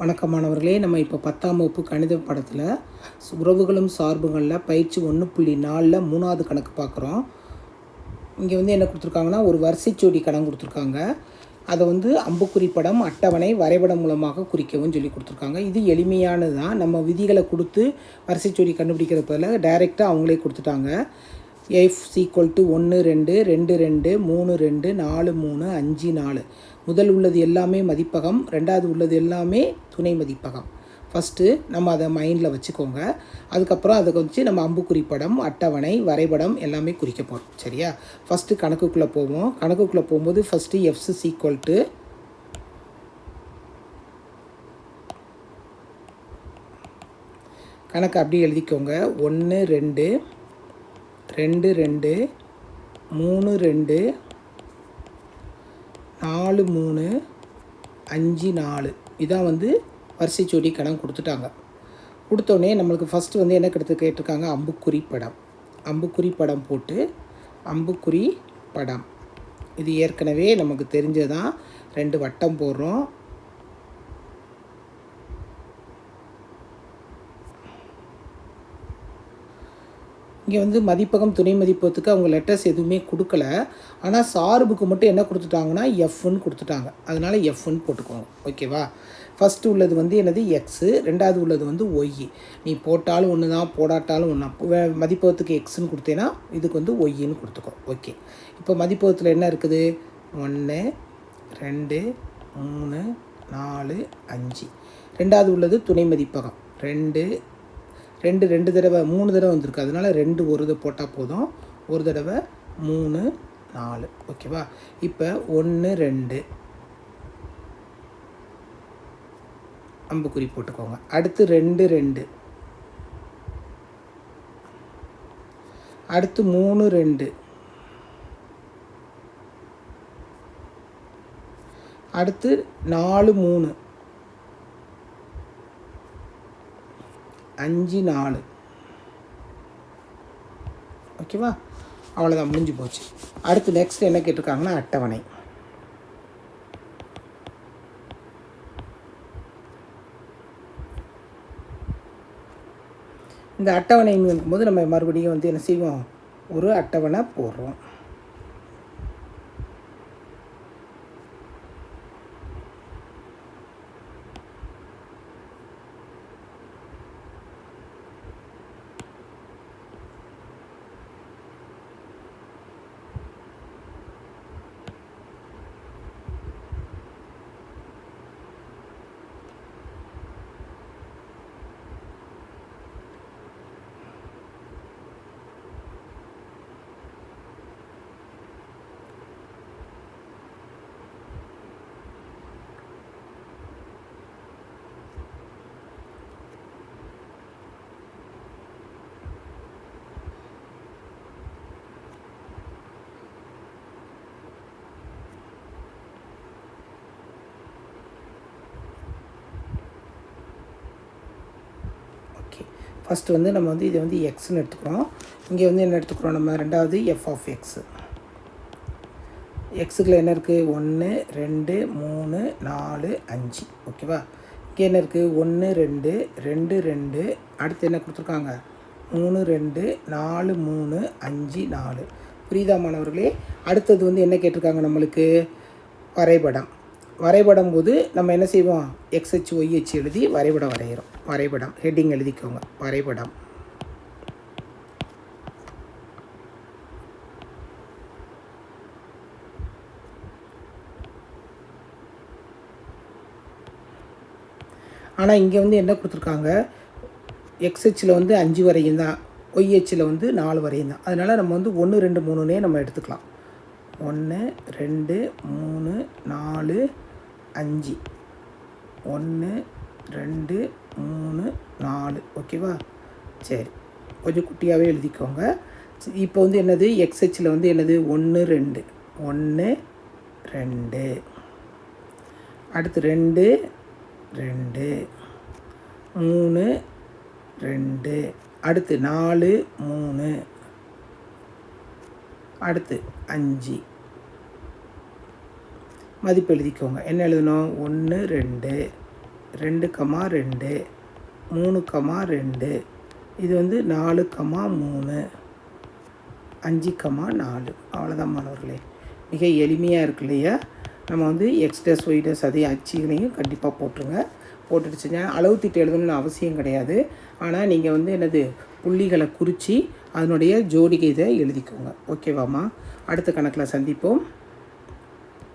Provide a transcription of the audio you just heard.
வணக்கம் மாணவர்களே, நம்ம இப்போ 10ஆம் வகுப்பு கணித பாடத்தில் உறவுகளும் சார்புகளில் பயிற்சி 1.4ல் 3வது கணக்கு பார்க்குறோம். இங்கே என்ன கொடுத்துருக்காங்கன்னா, ஒரு வரிசைச்சோடி கணக்கு கொடுத்துருக்காங்க. அதை அம்புக்குறி படம், அட்டவணை, வரைபடம் மூலமாக குறிக்கவும் சொல்லி கொடுத்துருக்காங்க. இது எளிமையானது தான். நம்ம விதிகளை கொடுத்து வரிசைச்சோடி கண்டுபிடிக்கிற பதில் டைரெக்டாக அவங்களே கொடுத்துட்டாங்க. f = 1 2 2 2 3 2 4 3 5 4. முதல் உள்ளது எல்லாமே மதிப்பகம், ரெண்டாவது உள்ளது எல்லாமே துணை மதிப்பகம். ஃபஸ்ட்டு நம்ம அதை மைண்டில் வச்சுக்கோங்க. அதுக்கப்புறம் அதை வச்சு நம்ம அம்புக்குறி படம், அட்டவணை, வரைபடம் எல்லாமே குறிக்க போகிறோம். சரியா? ஃபஸ்ட்டு கணக்குக்குள்ளே போவோம். கணக்குக்குள்ளே போகும்போது ஃபஸ்ட்டு f = கணக்கு அப்படியே எழுதிக்கோங்க. 1 2 2 2 3 2 4 3 5 4. இதான் வரிசைச்சோடி கணக்கு கொடுத்துட்டாங்க. கொடுத்தோடனே நம்மளுக்கு ஃபஸ்ட்டு என்ன கேட்டிருக்காங்க, அம்புக்குறி படம். அம்புக்குறி படம் போட்டு அம்புக்குறி படம், இது ஏற்கனவே நமக்கு தெரிஞ்சதான். 2 வட்டம் போடுறோம். இங்கே மதிப்பகம், துணை மதிப்பகத்துக்கு அவங்க லெட்டர்ஸ் எதுவுமே கொடுக்கல. ஆனால் சார்புக்கு மட்டும் என்ன கொடுத்துட்டாங்கன்னா எஃப்னு கொடுத்துட்டாங்க. அதனால் எஃப்னு போட்டுக்கோங்க. ஓகேவா? ஃபஸ்ட்டு உள்ளது என்னது எக்ஸு, ரெண்டாவது உள்ளது ஒய். நீ போட்டாலும் ஒன்று தான், போடாட்டாலும் ஒன்றா. மதிப்பகத்துக்கு எக்ஸுன்னு கொடுத்தேன்னா இதுக்கு ஒய்ன்னு கொடுத்துக்கோ. ஓகே. இப்போ மதிப்பகத்தில் என்ன இருக்குது? 1 2 3 4 5. ரெண்டாவது உள்ளது துணை மதிப்பகம். 2 2 தடவை 3 தடவை வந்திருக்கு. அதனால் 2 ஒரு தடவை போட்டால் போதும். ஒரு தடவை 3 4. ஓகேவா? இப்போ 1 2 அம்புக்குறி போட்டுக்கோங்க. அடுத்து 2 2, அடுத்து 3 2, அடுத்து 4 3, 5 4. ஓகேவா? அவ்வளோதான், முடிஞ்சு போச்சு. அடுத்து நெக்ஸ்ட் என்ன கேட்டிருக்காங்கன்னா அட்டவணை. இந்த அட்டவணைன்னு இருக்கும்போது நம்ம மறுபடியும் என்ன செய்வோம், ஒரு அட்டவணை போடுறோம். ஃபஸ்ட்டு நம்ம இதை எக்ஸ்ன்னு எடுத்துக்கிறோம். இங்கே என்ன எடுத்துக்கிறோம் நம்ம? ரெண்டாவது எஃப் ஆஃப் எக்ஸு. எக்ஸுக்குள்ள என்ன இருக்குது? 1 2 3 4 5. ஓகேவா? இங்கே என்ன இருக்குது? 1 2 2 2. அடுத்து என்ன கொடுத்துருக்காங்க? 3 2 4 3 5 4. புரியுதா மாணவர்களே? அடுத்தது என்ன கேட்டிருக்காங்க நம்மளுக்கு? வரைபடம். வரைபடம் போது நம்ம என்ன செய்வோம்? எக்ஸ்ஹெச் ஒய்ஹெச் எழுதி வரைபடம் வரைகிறோம். வரைபடம் ஹெட்டிங் எழுதிக்கோங்க. வரைபடம். ஆனால் இங்கே என்ன கொடுத்துருக்காங்க? எக்ஸ்ஹெச்சில் 5 வரையும் தான், ஒய்ஹெச்சில் 4 வரையும் தான். அதனால் நம்ம 1 2 3னே நம்ம எடுத்துக்கலாம். 1 2 3 4 5. 1 2 3 4. ஓகேவா? சரி, கொஞ்சம் குட்டியாகவே எழுதிக்கோங்க. இப்போ என்னது? எக்ஸ்ஹெச்சில் என்னது? 1 2 1 2. அடுத்து 2 2 3 2. அடுத்து 4 3. அடுத்து 5. மதிப்பு எழுதிக்கோங்க. என்ன எழுதணும்? 1 2 2, 2, 3, 2, இது வந்து 4, 3, 5, 4. அவ்வளோதான் மாணவர்களே. மிக எளிமையாக இருக்கு இல்லையா? நம்ம வந்து எக்ஸ் டேஸ் ஒய் டேஸ் அதே அச்சுகளையும் கண்டிப்பாக போட்டுருங்க. போட்டுட்டு செஞ்சால் அளவு திட்டு எழுதணும்னு அவசியம் கிடையாது. ஆனால் நீங்கள் வந்து என்னது புள்ளிகளை குறித்து அதனுடைய ஜோடிகை இதை எழுதிக்கோங்க. ஓகேவாம்மா? அடுத்த கணக்கில் சந்திப்போம்.